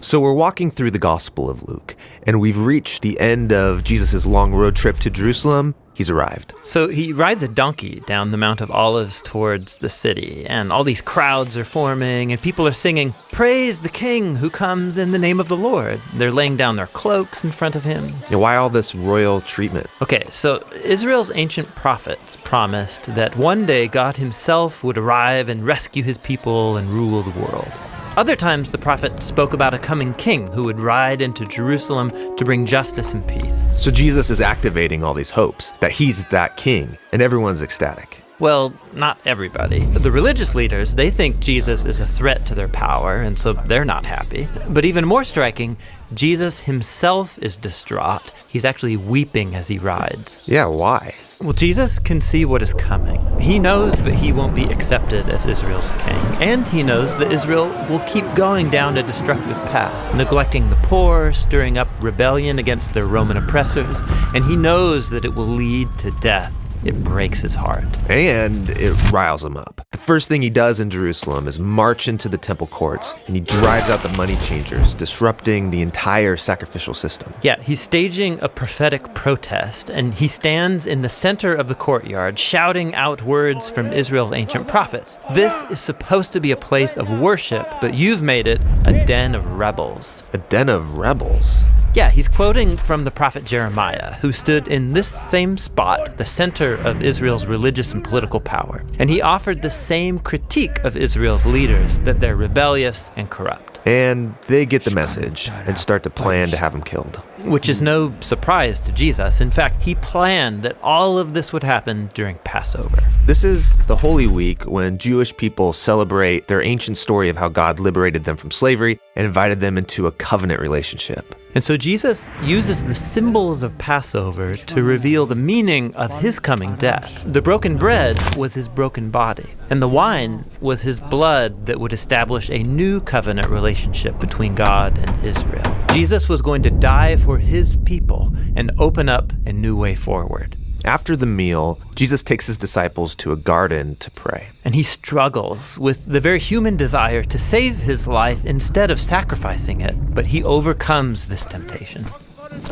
So we're walking through the Gospel of Luke, and we've reached the end of Jesus' long road trip to Jerusalem. He's arrived. So he rides a donkey down the Mount of Olives towards the city, and all these crowds are forming, and people are singing, "Praise the King who comes in the name of the Lord." They're laying down their cloaks in front of him. And why all this royal treatment? Okay, so Israel's ancient prophets promised that one day God himself would arrive and rescue his people and rule the world. Other times, the prophet spoke about a coming king who would ride into Jerusalem to bring justice and peace. So Jesus is activating all these hopes that he's that king, and everyone's ecstatic. Well, not everybody. The religious leaders, they think Jesus is a threat to their power, and so they're not happy. But even more striking, Jesus himself is distraught. He's actually weeping as he rides. Yeah, why? Well, Jesus can see what is coming. He knows that he won't be accepted as Israel's king, and he knows that Israel will keep going down a destructive path, neglecting the poor, stirring up rebellion against their Roman oppressors, and he knows that it will lead to death. It breaks his heart. And it riles him up. The first thing he does in Jerusalem is march into the temple courts, and he drives out the money changers, disrupting the entire sacrificial system. Yeah, he's staging a prophetic protest, and he stands in the center of the courtyard, shouting out words from Israel's ancient prophets. This is supposed to be a place of worship, but you've made it a den of rebels. A den of rebels? Yeah, he's quoting from the prophet Jeremiah, who stood in this same spot, the center of Israel's religious and political power. And he offered the same critique of Israel's leaders, that they're rebellious and corrupt. And they get the message and start to plan to have him killed. Which is no surprise to Jesus. In fact, he planned that all of this would happen during Passover. This is the Holy Week when Jewish people celebrate their ancient story of how God liberated them from slavery and invited them into a covenant relationship. And so Jesus uses the symbols of Passover to reveal the meaning of his coming death. The broken bread was his broken body, and the wine was his blood that would establish a new covenant relationship between God and Israel. Jesus was going to die for his people and open up a new way forward. After the meal, Jesus takes his disciples to a garden to pray. And he struggles with the very human desire to save his life instead of sacrificing it, but he overcomes this temptation.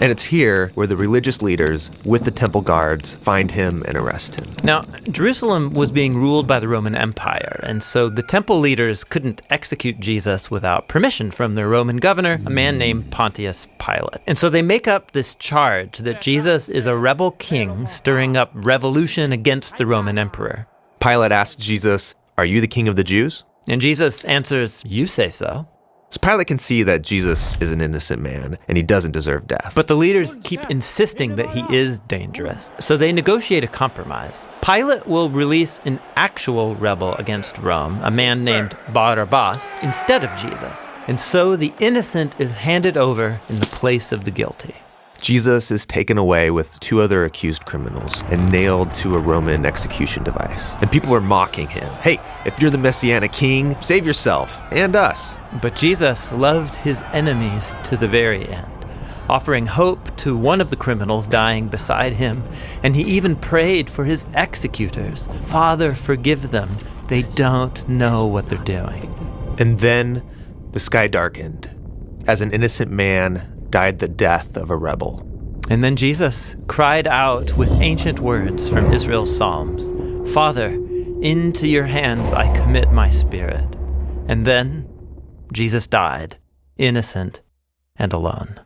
And it's here where the religious leaders, with the temple guards, find him and arrest him. Now, Jerusalem was being ruled by the Roman Empire, and so the temple leaders couldn't execute Jesus without permission from their Roman governor, a man named Pontius Pilate. And so they make up this charge that Jesus is a rebel king stirring up revolution against the Roman emperor. Pilate asks Jesus, "Are you the king of the Jews?" And Jesus answers, "You say so." So Pilate can see that Jesus is an innocent man and he doesn't deserve death. But the leaders keep insisting that he is dangerous, so they negotiate a compromise. Pilate will release an actual rebel against Rome, a man named Barabbas, instead of Jesus. And so the innocent is handed over in the place of the guilty. Jesus is taken away with two other accused criminals and nailed to a Roman execution device. And people are mocking him. Hey, if you're the Messianic king, save yourself and us. But Jesus loved his enemies to the very end, offering hope to one of the criminals dying beside him. And he even prayed for his executors. "Father, forgive them. They don't know what they're doing." And then the sky darkened as an innocent man died the death of a rebel. And then Jesus cried out with ancient words from Israel's Psalms, "Father, into your hands I commit my spirit." And then Jesus died, innocent and alone.